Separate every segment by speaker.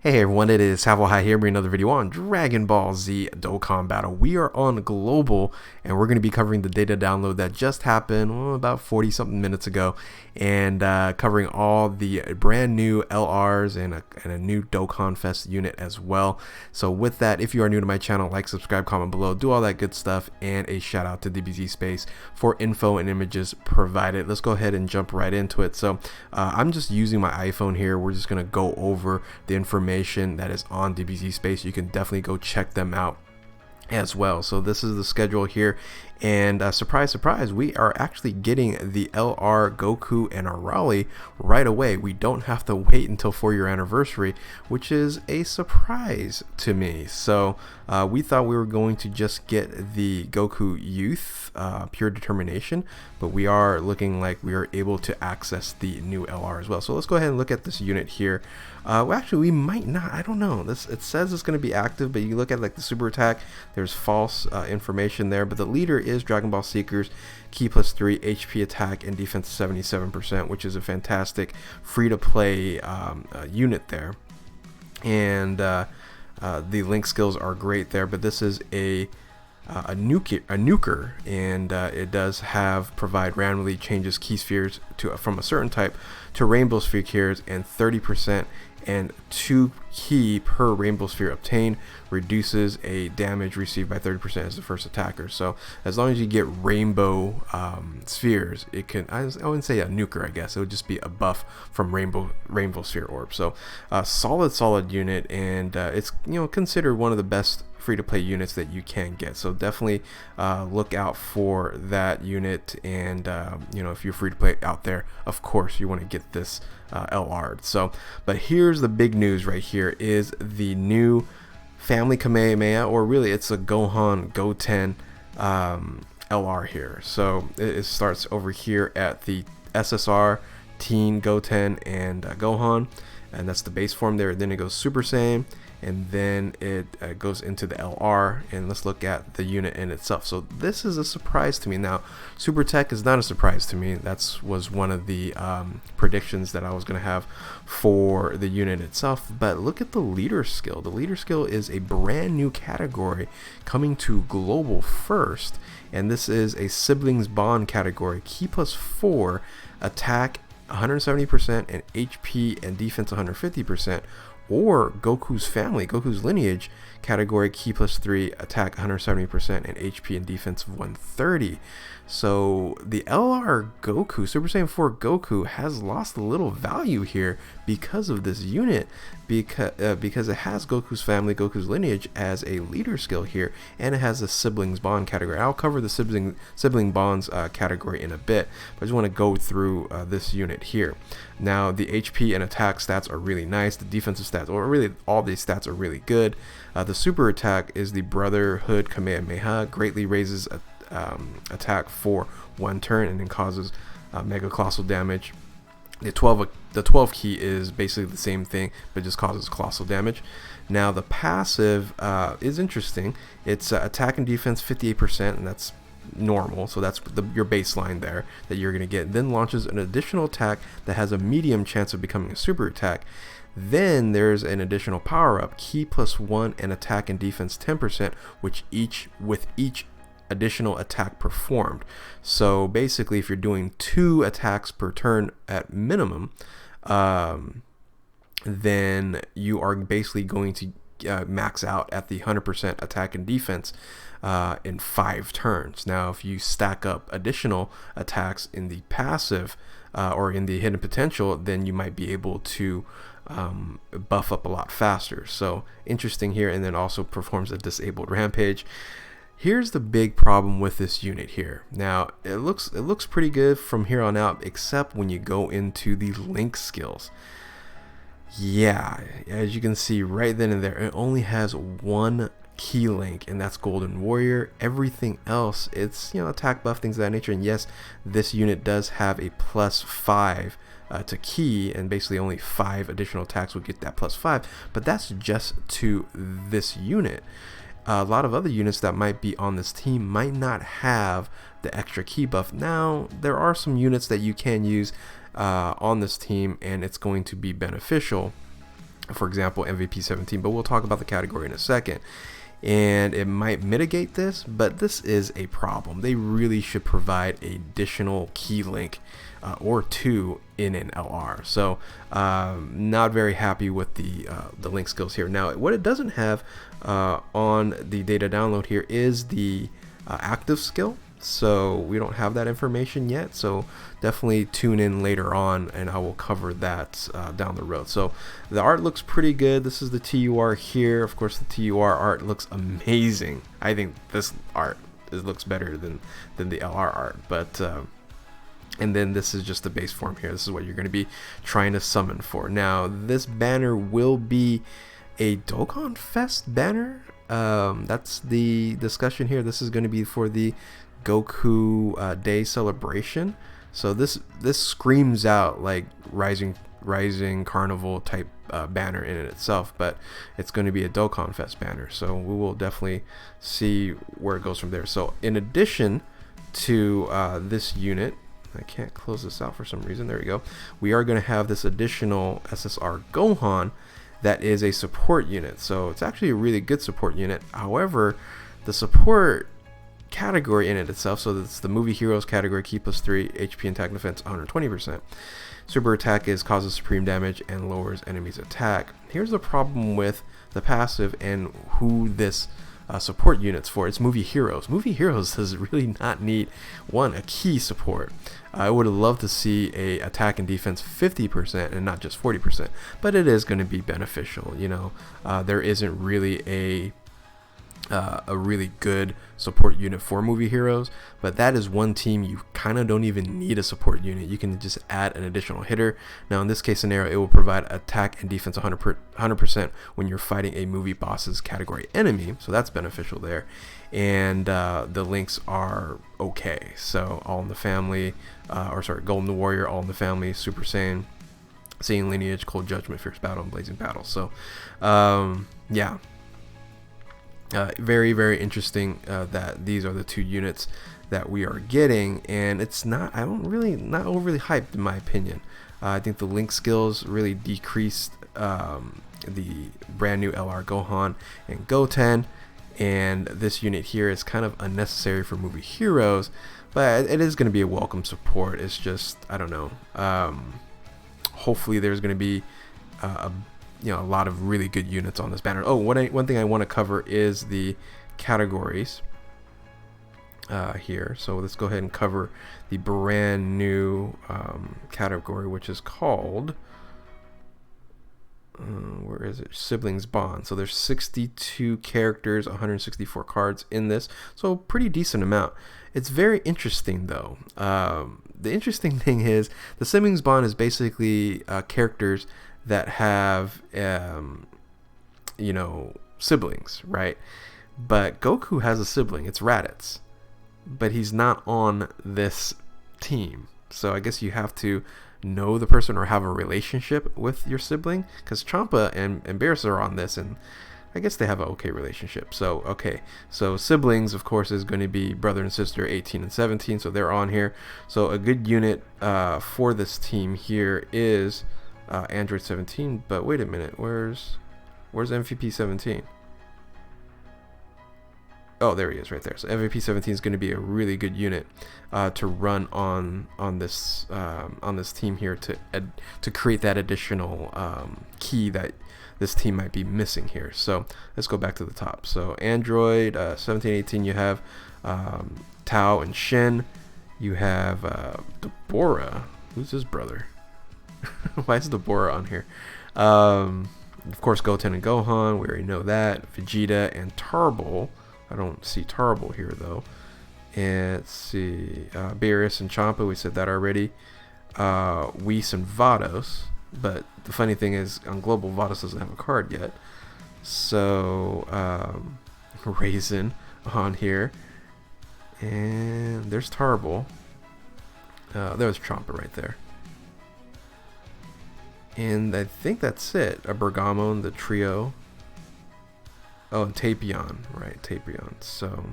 Speaker 1: Hey everyone, it is Habetler here bringing another video on Dragon Ball Z Dokkan Battle. We are on Global and we're going to be covering the data download that just happened about 40 something minutes ago, and covering all the brand new LRs and a new Dokkan Fest unit as well. So with that, if you are new to my channel, like, subscribe, comment below, do all that good stuff, and a shout out to DBZ Space for info and images provided. Let's go ahead and jump right into it. So I'm just using my iPhone here. We're just going to go over the information that is on DBZ Space. You can definitely go check them out as well. So this is the schedule here, and surprise surprise, we are actually getting the LR Goku and Arali right away. We don't have to wait until 4-year anniversary, which is a surprise to me. So we thought we were going to just get the Goku Youth Pure Determination, but we are looking like we are able to access the new LR as well. So let's go ahead and look at this unit here. Well, actually, we might not. I don't know. It says it's going to be active, but you look at like the super attack, there's false information there. But the leader is Dragon Ball Seekers, Ki +3, HP attack, and defense 77%, which is a fantastic free-to-play unit there. And the link skills are great there. But this is a nuker, and it does provide randomly changes key spheres from a certain type to rainbow sphere spheres, and 30% and 2 key per rainbow sphere obtained, reduces a damage received by 30% as the first attacker. So as long as you get rainbow spheres, it can, I wouldn't say a nuker, I guess it would just be a buff from rainbow sphere orb. So solid unit, and it's considered one of the best free-to-play units that you can get. So definitely look out for that unit, and if you're free to play out there, of course you want to get this LR. So but here's the big news right here, is the new family Kamehameha, or really it's a Gohan Goten LR here. So it starts over here at the Ssr Teen Goten and Gohan, and that's the base form there. Then it goes Super Saiyan, and then it goes into the LR, and let's look at the unit in itself. So this is a surprise to me. Now, Super Tech is not a surprise to me. That was one of the predictions that I was going to have for the unit itself. But look at the leader skill. The leader skill is a brand new category coming to Global first, and this is a siblings bond category. Ki +4, attack 170%, and HP and defense 150%. Or Goku's family, Goku's lineage category, Ki +3, attack 170%, and HP and defense 130. So the LR Goku, Super Saiyan 4 Goku, has lost a little value here because of this unit, because it has Goku's family, Goku's lineage as a leader skill here, and it has a siblings bond category. I'll cover the sibling bonds category in a bit, but I just want to go through this unit here. Now, the HP and attack stats are really nice. The defensive stats, or really all these stats, are really good. The super attack is the Brotherhood Kamehameha, greatly raises attack for 1 turn and then causes mega colossal damage. The 12 key is basically the same thing, but just causes colossal damage. Now the passive is interesting. It's attack and defense 58%, and that's normal, so that's your baseline there that you're going to get. Then launches an additional attack that has a medium chance of becoming a super attack. Then there's an additional power up, Ki +1, and attack and defense 10%, with each additional attack performed. So basically, if you're doing 2 attacks per turn at minimum, then you are basically going to max out at the 100% attack and defense in 5 turns. Now, if you stack up additional attacks in the passive or in the hidden potential, then you might be able to buff up a lot faster. So interesting here, and then also performs a disabled rampage. Here's the big problem with this unit here. Now, it looks pretty good from here on out, except when you go into the link skills. Yeah, as you can see right then and there, it only has 1 key link, and that's Golden Warrior. Everything else, it's attack buff, things of that nature. And yes, this unit does have a +5 to key, and basically only 5 additional attacks will get that +5, but that's just to this unit. A lot of other units that might be on this team might not have the extra key buff. Now, there are some units that you can use on this team, and it's going to be beneficial. for example, MVP 17, but we'll talk about the category in a second. And it might mitigate this, but this is a problem. They really should provide an additional key link or two in an LR. So not very happy with the link skills here. Now, what it doesn't have on the data download here is the active skill. So we don't have that information yet, so definitely tune in later on and I will cover that down the road. So the art looks pretty good. This is the TUR here. Of course, the TUR art looks amazing. I think this art looks better than the LR art, but and then this is just the base form here. This is what you're going to be trying to summon for. Now, this banner will be a Dokkan Fest banner. That's the discussion here. This is going to be for the Goku Day celebration. So this screams out like Rising Carnival type banner in it itself, but it's going to be a Dokkan Fest banner. So we will definitely see where it goes from there. So in addition to this unit, I can't close this out for some reason. There we go. We are going to have this additional Ssr Gohan that is a support unit. So it's actually a really good support unit. However, the support category in it itself, so that's the movie heroes category, key +3, HP and attack defense 120%. Super attack causes supreme damage and lowers enemies attack. Here's the problem with the passive and who this support units for. It's movie heroes. Movie heroes does really not need a key support. I would have loved to see a attack and defense 50% and not just 40%, but it is going to be beneficial. There isn't really a really good support unit for movie heroes, but that is one team you kind of don't even need a support unit. You can just add an additional hitter. Now in this case scenario, it will provide attack and defense 100% when you're fighting a movie boss's category enemy, so that's beneficial there. And the links are okay. So All in the Family, Golden Warrior, All in the Family, Super Saiyan, Saiyan Lineage, Cold Judgment, Fierce Battle, and Blazing Battle. So yeah. Very, very interesting that these are the two units that we are getting, and it's not overly hyped in my opinion. I think the link skills really decreased the brand new LR Gohan and Goten, and this unit here is kind of unnecessary for movie heroes, but it is going to be a welcome support. It's just, I don't know, hopefully there's going to be a lot of really good units on this banner. Oh, one thing I want to cover is the categories here. So let's go ahead and cover the brand new category, which is called where is it? Siblings Bond. So there's 62 characters, 164 cards in this, so pretty decent amount. It's very interesting though. The interesting thing is the Siblings Bond is basically characters that have siblings, right? But Goku has a sibling. It's Raditz, but he's not on this team. So I guess you have to know the person or have a relationship with your sibling, because Champa and Beerus are on this, and I guess they have an okay relationship. So okay, so siblings of course is going to be brother and sister 18 and 17, so they're on here. So a good unit for this team here is Android 17, but wait a minute, where's MVP 17? Oh, there he is right there. So MVP 17 is going to be a really good unit to run on this team here to create that additional key that this team might be missing here. So let's go back to the top. So Android 17, 18, you have Tao and Shen. You have Deborah. Who's his brother? Why is Deborah on here? Of course, Goten and Gohan. We already know that. Vegeta and Tarbell. I don't see Tarbell here though. And let's see, Beerus and Champa, we said that already. Whis and Vados, but the funny thing is on Global, Vados doesn't have a card yet. So Raisin on here, and there's Tarbell. There's Champa right there. And I think that's it. A Bergamon, the trio. Oh, and Tapion, right? Tapion. So,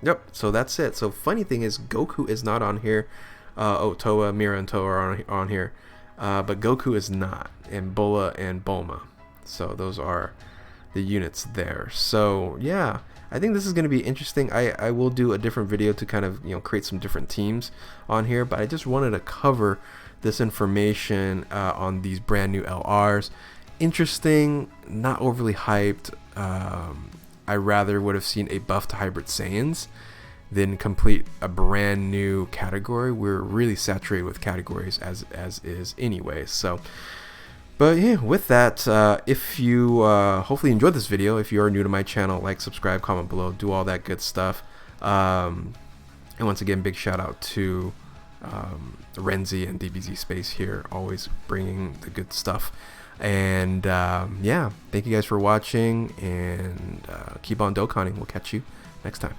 Speaker 1: yep. So that's it. So funny thing is, Goku is not on here. Toa, Mira, and Toa are on here. but Goku is not, and Bola and Bulma. So those are the units there. So yeah, I think this is going to be interesting. I will do a different video to kind of, you know, create some different teams on here, but I just wanted to cover this information on these brand new LRs. Interesting, not overly hyped. I rather would have seen a buff to Hybrid Saiyans than complete a brand new category. We're really saturated with categories as is anyway. So, but yeah, with that, if you hopefully enjoyed this video, if you are new to my channel, like, subscribe, comment below, do all that good stuff. And once again, big shout out to Renzi and DBZ Space here, always bringing the good stuff. And yeah, thank you guys for watching, and keep on Dokkaning. We'll catch you next time.